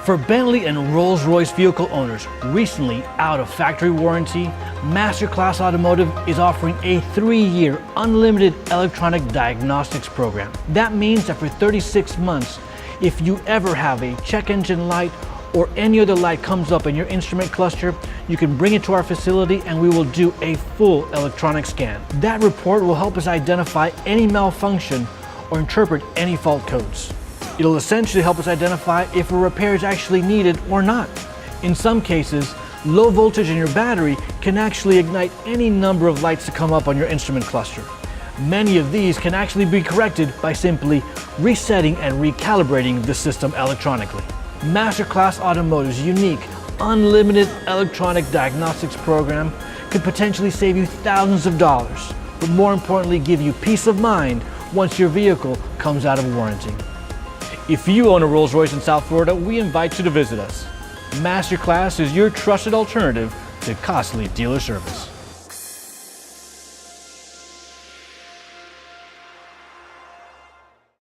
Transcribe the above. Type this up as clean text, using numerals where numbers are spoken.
For Bentley and Rolls-Royce vehicle owners recently out of factory warranty, Masterclass Automotive is offering a 3-year Unlimited Electronic Diagnostics program. That means that for 36 months, if you ever have a check engine light or any other light comes up in your instrument cluster, you can bring it to our facility and we will do a full electronic scan. That report will help us identify any malfunction or interpret any fault codes. It'll essentially help us identify if a repair is actually needed or not. In some cases, low voltage in your battery can actually ignite any number of lights to come up on your instrument cluster. Many of these can actually be corrected by simply resetting and recalibrating the system electronically. Masterclass Automotive's unique Unlimited Electronic Diagnostics program could potentially save you thousands of dollars, but more importantly give you peace of mind once your vehicle comes out of warranty. If you own a Rolls-Royce in South Florida, we invite you to visit us. Masterclass is your trusted alternative to costly dealer service.